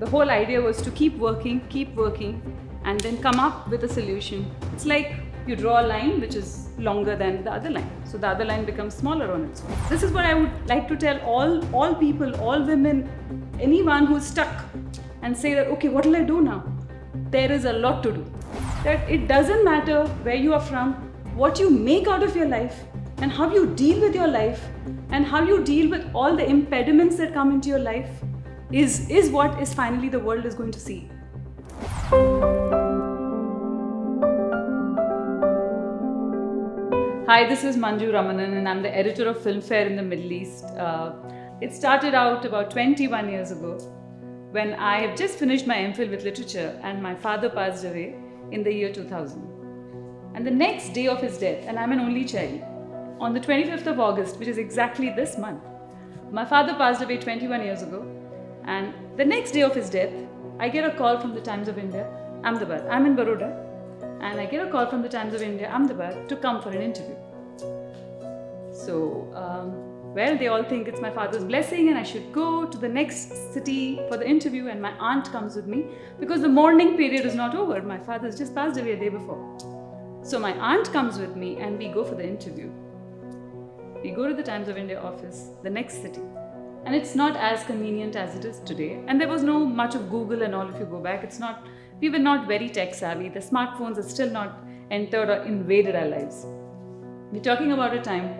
The whole idea was to keep working, and then come up with a solution. It's like you draw a line which is longer than the other line. So the other line becomes smaller on its own. This is what I would like to tell all people, all women, anyone who's stuck and say that, okay, what will I do now? There is a lot to do. That it doesn't matter where you are from, what you make out of your life, and how you deal with your life, and how you deal with all the impediments that come into your life is what is finally the world is going to see. Hi, this is Manju Ramanan and I'm the editor of Flimfare in the Middle East. It started out about 21 years ago when I have just finished my MPhil with literature and my father passed away in the year 2000. And the next day of his death, and I'm an only child, on the 25th of August, which is exactly this month, my father passed away 21 years ago. And the next day of his death, I get a call from the Times of India, Ahmedabad. I'm in Baroda. And I get a call from the Times of India, Ahmedabad, to come for an interview. So, they all think it's my father's blessing and I should go to the next city for the interview, and my aunt comes with me because the mourning period is not over. My father's just passed away a day before. So my aunt comes with me and we go for the interview. We go to the Times of India office, the next city. And it's not as convenient as it is today. And there was no much of Google and all if you go back. We were not very tech savvy. The smartphones are still not entered or invaded our lives. We're talking about a time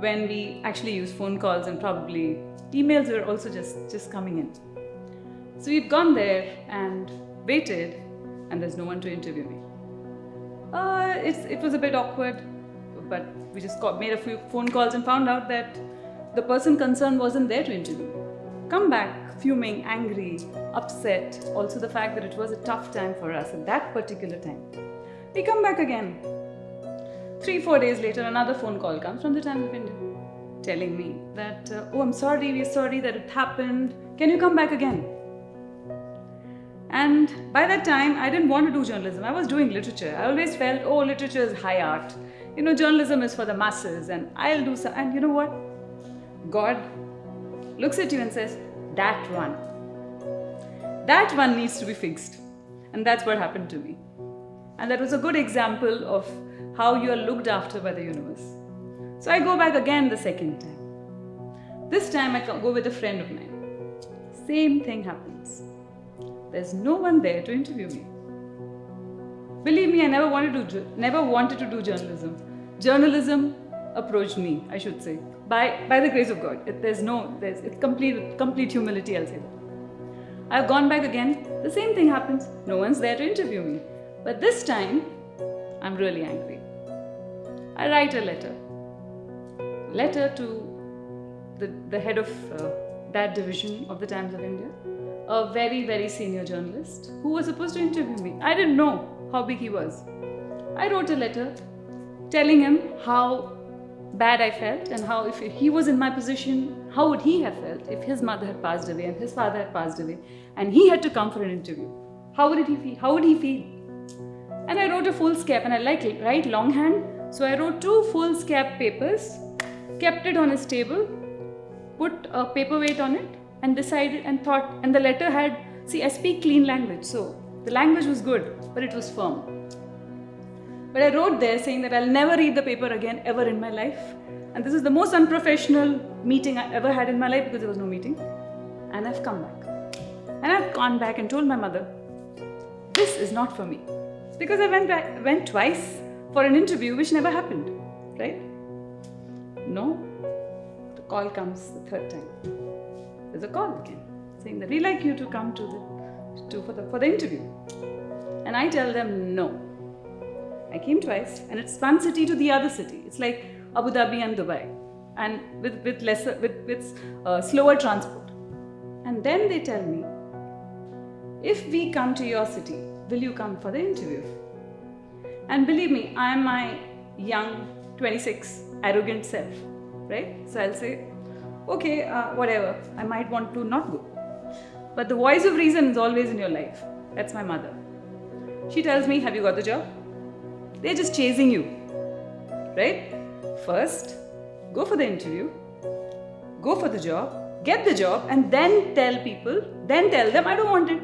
when we actually used phone calls and probably emails were also just coming in. So we've gone there and waited, and there's no one to interview me. It was a bit awkward, but we just made a few phone calls and found out that the person concerned wasn't there to interview me. Come back fuming, angry, upset. Also the fact that it was a tough time for us at that particular time. We come back again. 3-4 days later, another phone call comes from the Times of India telling me that, we're sorry that it happened. Can you come back again? And by that time, I didn't want to do journalism. I was doing literature. I always felt, literature is high art. Journalism is for the masses and I'll do so. And you know what? God looks at you and says, that one needs to be fixed. And that's what happened to me. And that was a good example of how you are looked after by the universe. So I go back again the second time. This time I go with a friend of mine. Same thing happens. There's no one there to interview me. Believe me, I never wanted to do journalism. Journalism approached me, I should say, by the grace of God. It's complete humility, I'll say that. I've gone back again. The same thing happens. No one's there to interview me. But this time, I'm really angry. I write a letter to the head of that division of the Times of India, a very, very senior journalist who was supposed to interview me. I didn't know how big he was. I wrote a letter telling him how bad I felt and how if he was in my position, how would he have felt if his mother had passed away and his father had passed away and he had to come for an interview. How would he feel? And I wrote a foolscap, and I write longhand. So I wrote 2 foolscap papers, kept it on his table, put a paperweight on it, and decided and thought, and the letter had, I speak clean language, so the language was good, but it was firm. But I wrote there saying that I'll never read the paper again ever in my life. And this is the most unprofessional meeting I ever had in my life because there was no meeting. And I've come back. And I've gone back and told my mother, this is not for me. Because I went twice for an interview which never happened, right? No, the call comes the third time. There's a call again saying that we'd like you to come for the interview. And I tell them no. I came twice, and it's one city to the other city. It's like Abu Dhabi and Dubai, and with slower transport. And then they tell me, if we come to your city, will you come for the interview? And believe me, I am my young, 26, arrogant self, right? So I'll say, okay, whatever, I might want to not go. But the voice of reason is always in your life. That's my mother. She tells me, have you got the job? They're just chasing you, right? First, go for the interview, go for the job, get the job and then tell them I don't want it.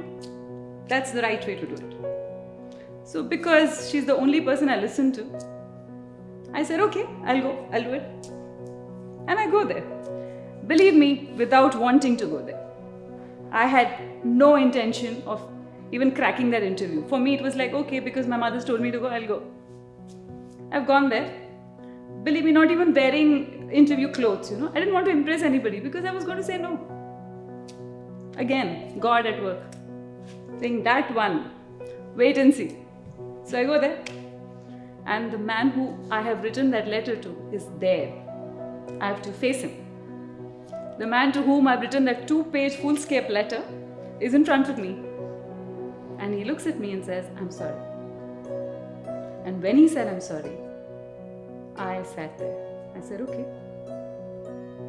That's the right way to do it. So because she's the only person I listen to, I said, okay, I'll do it. And I go there. Believe me, without wanting to go there. I had no intention of even cracking that interview. For me, it was like, okay, because my mother's told me to go, I'll go. I've gone there. Believe me, not even wearing interview clothes, I didn't want to impress anybody because I was going to say no. Again, God at work. Saying that one, wait and see. So I go there. And the man who I have written that letter to is there. I have to face him. The man to whom I've written that 2-page foolscape letter is in front of me. And he looks at me and says, I'm sorry. And when he said, I'm sorry, I sat there. I said, okay.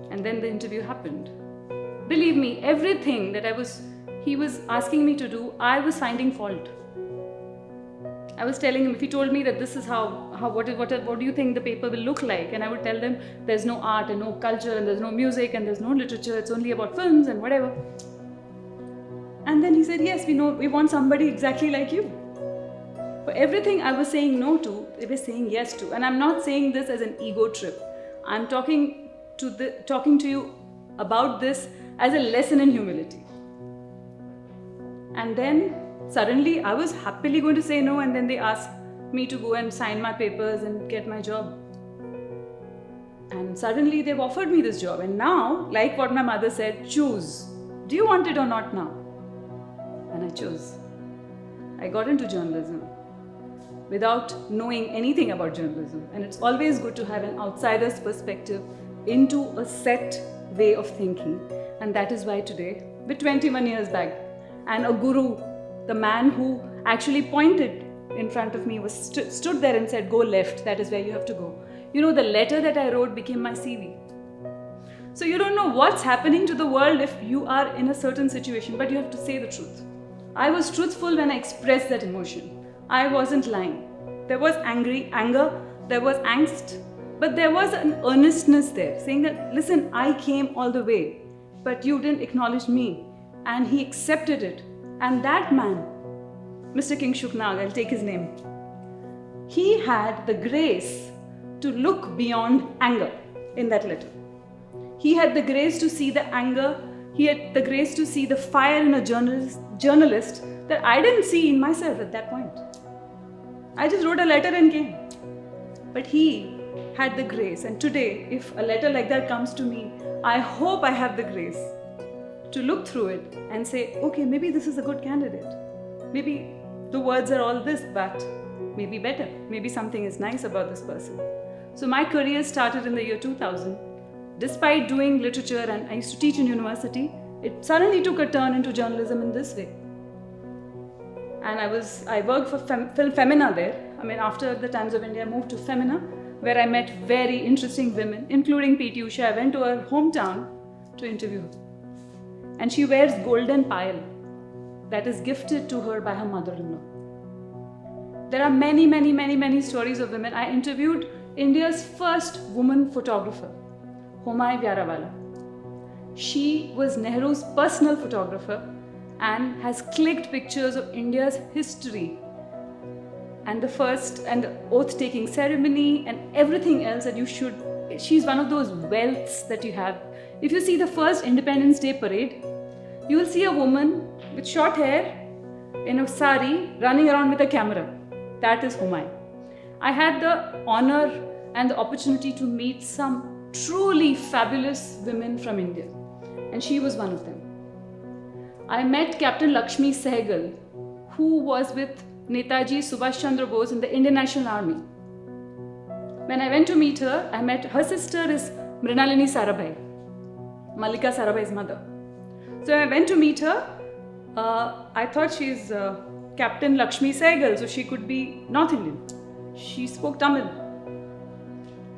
And then the interview happened. Believe me, everything that he was asking me to do, I was finding fault. I was telling him, if he told me that this is what do you think the paper will look like? And I would tell them, there's no art and no culture and there's no music and there's no literature, it's only about films and whatever. And then he said, yes, we want somebody exactly like you. For everything I was saying no to, they were saying yes to. And I'm not saying this as an ego trip. I'm talking to you about this as a lesson in humility. And then suddenly I was happily going to say no, and then they asked me to go and sign my papers and get my job. And suddenly they've offered me this job. And now, like what my mother said, choose. Do you want it or not now? And I chose. I got into journalism without knowing anything about journalism. And it's always good to have an outsider's perspective into a set way of thinking. And that is why today, with 21 years back, and a guru, the man who actually pointed in front of me, stood there and said, go left, that is where you have to go. The letter that I wrote became my CV. So you don't know what's happening to the world if you are in a certain situation, but you have to say the truth. I was truthful when I expressed that emotion. I wasn't lying. There was anger, there was angst, but there was an earnestness there, saying that, listen, I came all the way, but you didn't acknowledge me. And he accepted it. And that man, Mr. King Shuknag, I'll take his name, he had the grace to look beyond anger in that letter. He had the grace to see the anger. He had the grace to see the fire in a journalist that I didn't see in myself at that point. I just wrote a letter and came. But he had the grace. And today, if a letter like that comes to me, I hope I have the grace to look through it and say, okay, maybe this is a good candidate. Maybe the words are all this, but maybe better. Maybe something is nice about this person. So my career started in the year 2000. Despite doing literature, and I used to teach in university, it suddenly took a turn into journalism in this way. And I worked for Film Femina there. After the Times of India, I moved to Femina, where I met very interesting women, including P.T. Usha. I went to her hometown to interview her. And she wears golden pile that is gifted to her by her mother-in-law. There are many, many, many, many stories of women. I interviewed India's first woman photographer, Homai Vyarawala. She was Nehru's personal photographer and has clicked pictures of India's history and the first and the oath-taking ceremony and everything else that you should. She's one of those wealths that you have. If you see the first Independence Day parade, you will see a woman with short hair in a sari running around with a camera. That is Humayun. I had the honor and the opportunity to meet some truly fabulous women from India, and she was one of them. I met Captain Lakshmi Sehgal, who was with Netaji Subhash Chandra Bose in the Indian National Army. When I went to meet her, I met her sister is Mrinalini Sarabhai, Mallika Sarabhai's mother. So I went to meet her. I thought she's Captain Lakshmi Sehgal, so she could be North Indian. She spoke Tamil.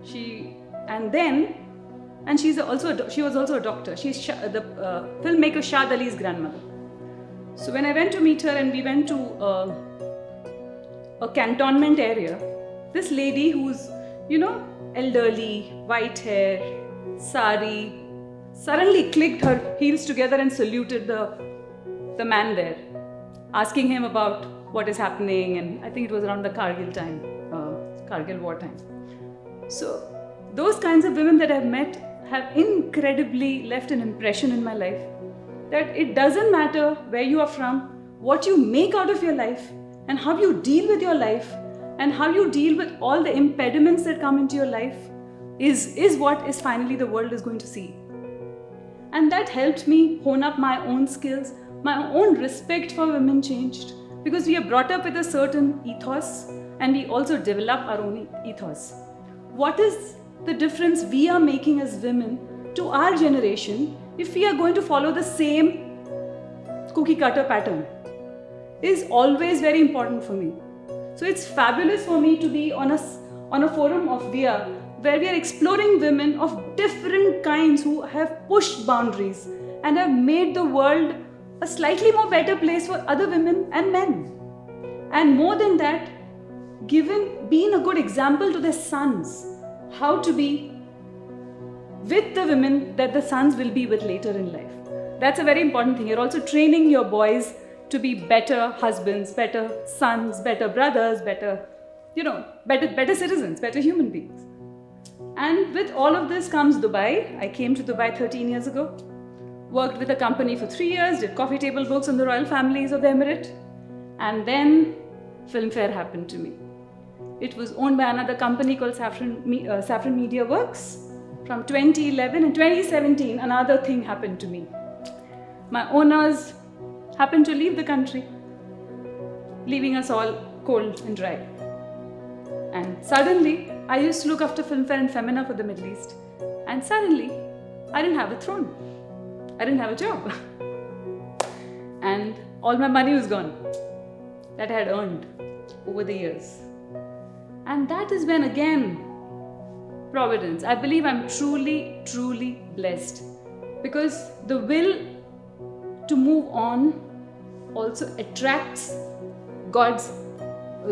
She was also a doctor. She's the filmmaker Shad Ali's grandmother. So when I went to meet her and we went to a cantonment area, this lady who's, elderly, white hair, sari, suddenly clicked her heels together and saluted the man there, asking him about what is happening. And I think it was around the Kargil time, Kargil war time. So those kinds of women that I've met have incredibly left an impression in my life, that it doesn't matter where you are from, what you make out of your life, and how you deal with your life, and how you deal with all the impediments that come into your life is what is finally the world is going to see. And that helped me hone up my own skills. My own respect for women changed, because we are brought up with a certain ethos and we also develop our own ethos. What is the difference we are making as women to our generation if we are going to follow the same cookie cutter pattern is always very important for me. So it's fabulous for me to be on a forum of WEA where we are exploring women of different kinds who have pushed boundaries and have made the world a slightly more better place for other women and men. And more than that, being a good example to their sons, how to be with the women that the sons will be with later in life. That's a very important thing. You're also training your boys to be better husbands, better sons, better brothers, better citizens, better human beings. And with all of this comes Dubai. I came to Dubai 13 years ago, worked with a company for 3 years, did coffee table books on the royal families of the Emirate, and then Filmfare happened to me. It was owned by another company called Saffron Media Works from 2011. In 2017, another thing happened to me. My owners happened to leave the country, leaving us all cold and dry. And suddenly, I used to look after Filmfare and Femina for the Middle East. And suddenly, I didn't have a throne. I didn't have a job. And all my money was gone that I had earned over the years. And that is when, again, Providence. I believe I'm truly, truly blessed, because the will to move on also attracts God's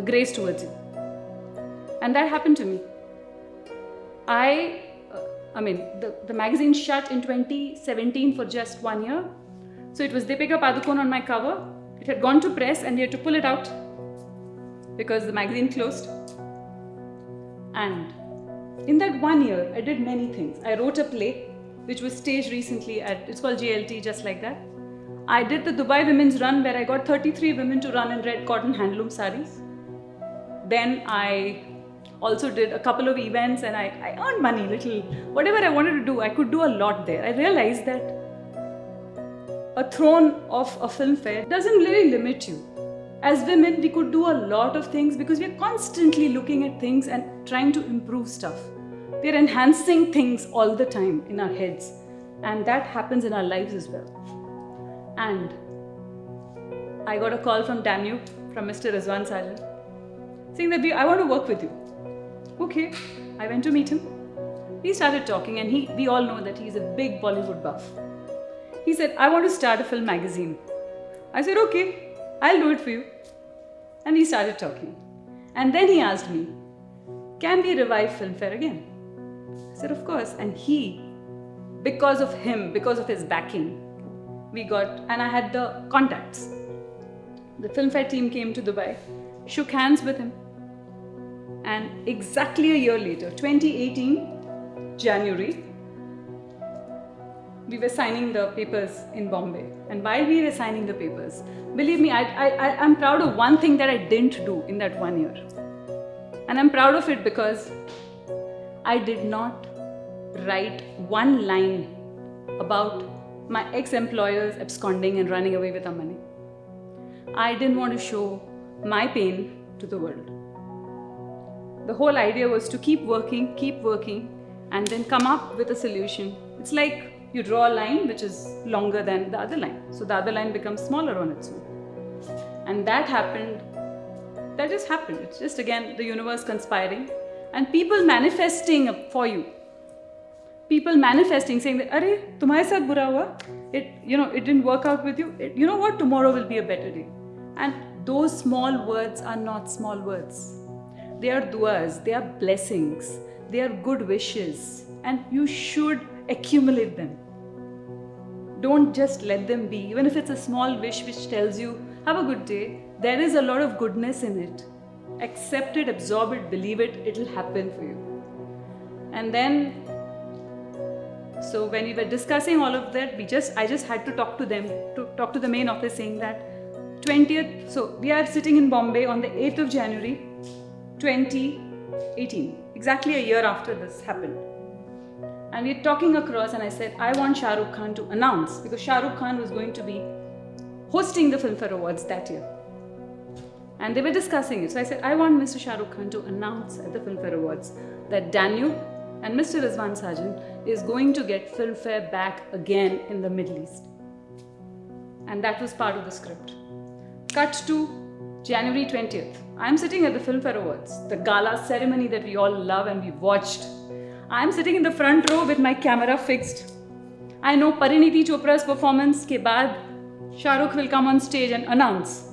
grace towards you. And that happened to me. The magazine shut in 2017 for just 1 year. So it was Deepika Padukone on my cover. It had gone to press and we had to pull it out because the magazine closed. And in that 1 year, I did many things. I wrote a play which was staged recently it's called JLT, just like that. I did the Dubai Women's Run where I got 33 women to run in red cotton handloom saris. Then I also did a couple of events and I earned money, little. Whatever I wanted to do, I could do a lot there. I realized that a throne of a Filmfare doesn't really limit you. As women, we could do a lot of things because we're constantly looking at things and trying to improve stuff. We're enhancing things all the time in our heads, and that happens in our lives as well. And I got a call from Danube, from Mr. Rizwan Sajan, saying that I want to work with you. Okay, I went to meet him. We started talking, and we all know that he's a big Bollywood buff. He said, I want to start a film magazine. I said, okay, I'll do it for you. And we started talking. And then he asked me, can we revive Filmfare again? I said, of course. And because of him, because of his backing, and I had the contacts. The Filmfare team came to Dubai, shook hands with him. And exactly a year later, 2018, January, we were signing the papers in Bombay. And while we were signing the papers, believe me, I'm proud of one thing that I didn't do in that 1 year. And I'm proud of it because I did not write one line about my ex-employers absconding and running away with our money. I didn't want to show my pain to the world. The whole idea was to keep working, and then come up with a solution. It's like you draw a line which is longer than the other line. So the other line becomes smaller on its own. And that happened. That just happened. It's just, again, the universe conspiring and people manifesting for you. People manifesting, saying that, "Arey, tumhare saath bura hua. It didn't work out with you. You know what? Tomorrow will be a better day." And those small words are not small words. They are duas. They are blessings. They are good wishes, and you should accumulate them. Don't just let them be. Even if it's a small wish which tells you, have a good day, there is a lot of goodness in it. Accept it, absorb it, believe it, it'll happen for you. And then, so when we were discussing all of that, I just had to talk to them, to talk to the main office, saying that 20th, so we are sitting in Bombay on the 8th of January, 2018, exactly a year after this happened. And we're talking across, and I said, I want Shah Rukh Khan to announce, because Shah Rukh Khan was going to be hosting the Filmfare Awards that year. And they were discussing it. So I said, I want Mr. Shah Rukh Khan to announce at the Filmfare Awards that Danube and Mr. Rizwan Sajan is going to get Filmfare back again in the Middle East. And that was part of the script. Cut to January 20th. I'm sitting at the Filmfare Awards, the gala ceremony that we all love and we watched. I'm sitting in the front row with my camera fixed. I know Pariniti Chopra's performance ke baad Shah Rukh will come on stage and announce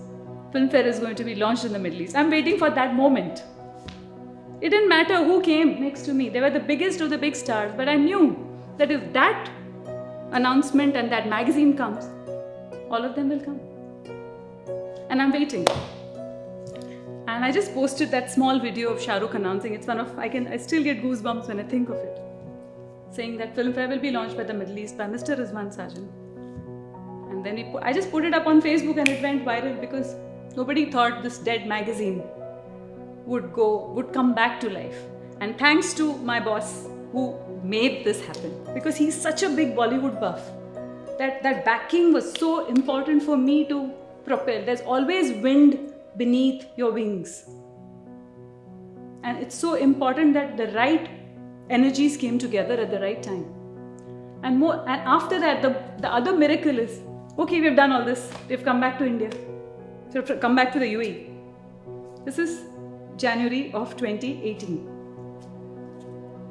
Filmfare is going to be launched in the Middle East. I'm waiting for that moment. It didn't matter who came next to me. They were the biggest of the big stars. But I knew that if that announcement and that magazine comes, all of them will come. And I'm waiting. And I just posted that small video of Shah Rukh announcing. It's one of, I still get goosebumps when I think of it. Saying that Filmfare will be launched by the Middle East by Mr. Rizwan Sajan. And then I just put it up on Facebook and it went viral because nobody thought this dead magazine would come back to life. And thanks to my boss who made this happen, because he's such a big Bollywood buff, that backing was so important for me to propel. There's always wind beneath your wings. And it's so important that the right energies came together at the right time. And after that, the other miracle is, okay, we've done all this. We've come back to India. So come back to the UAE. This is January of 2018.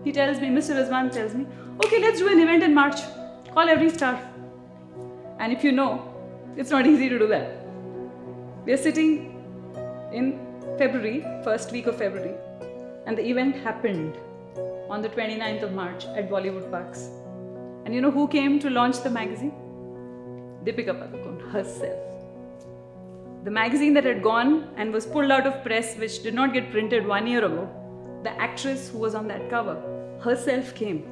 He tells me, Mr. Rizwan tells me, okay, let's do an event in March. Call every star. And if you know, it's not easy to do that. We are sitting in February, first week of February. And the event happened on the 29th of March at Bollywood Parks. And you know who came to launch the magazine? Deepika Padukone herself. The magazine that had gone and was pulled out of press, which did not get printed 1 year ago, the actress who was on that cover herself came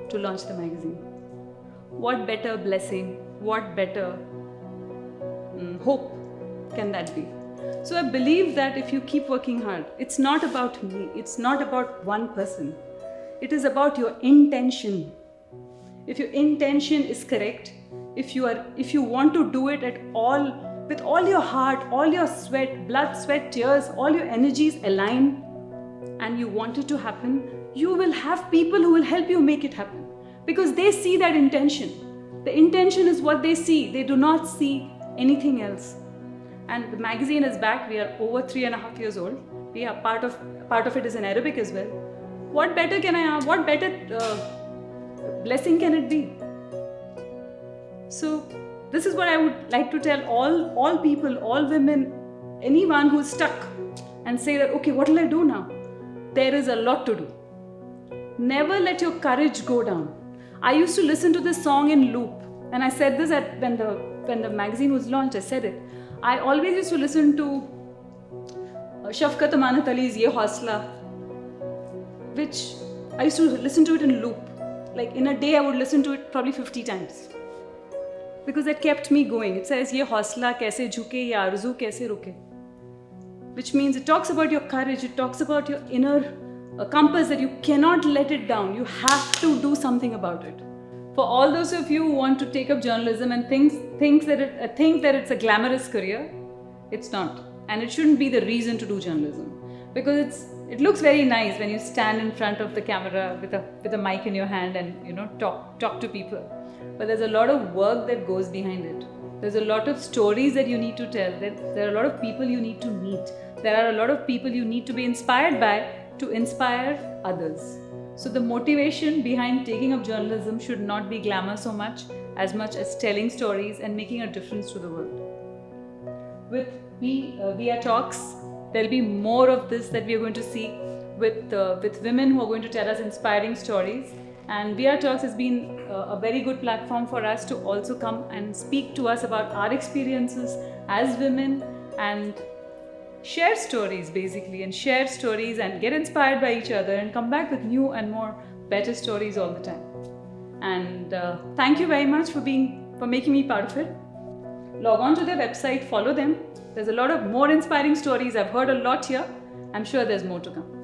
to launch the magazine. What better blessing, what better hope can that be? So I believe that if you keep working hard, it's not about me, it's not about one person. It is about your intention. If your intention is correct, if you want to do it at all, with all your heart, all your sweat, blood, sweat, tears, all your energies align, and you want it to happen, you will have people who will help you make it happen. Because they see that intention. The intention is what they see. They do not see anything else. And the magazine is back. We are over 3.5 years old. We are part of it is in Arabic as well. What better can I have? What better blessing can it be? So this is what I would like to tell all people, all women, anyone who's stuck and say that, okay, what will I do now? There is a lot to do. Never let your courage go down. I used to listen to this song in loop, and I said this when the magazine was launched. I said it. I always used to listen to Shafqat Amanat Ali's Ye Hausla, which I used to listen to it in loop. Like in a day, I would listen to it probably 50 times. Because that kept me going. It says, Ye Hausla kaise jhuke, ye arzu kaise ruke. Which means it talks about your courage, it talks about your inner compass that you cannot let it down. You have to do something about it. For all those of you who want to take up journalism and think that it's a glamorous career, it's not. And it shouldn't be the reason to do journalism. Because it looks very nice when you stand in front of the camera with a mic in your hand and talk to people. But there's a lot of work that goes behind it. There's a lot of stories that you need to tell. There are a lot of people you need to meet. There are a lot of people you need to be inspired by to inspire others. So the motivation behind taking up journalism should not be glamour so much as telling stories and making a difference to the world. With WEA Talks, there'll be more of this that we are going to see with women who are going to tell us inspiring stories. And WEA Talks has been a very good platform for us to also come and speak to us about our experiences as women and share stories basically, and share stories and get inspired by each other and come back with new and more better stories all the time. And thank you very much for making me part of it. Log on to their website, follow them. There's a lot of more inspiring stories. I've heard a lot here. I'm sure there's more to come.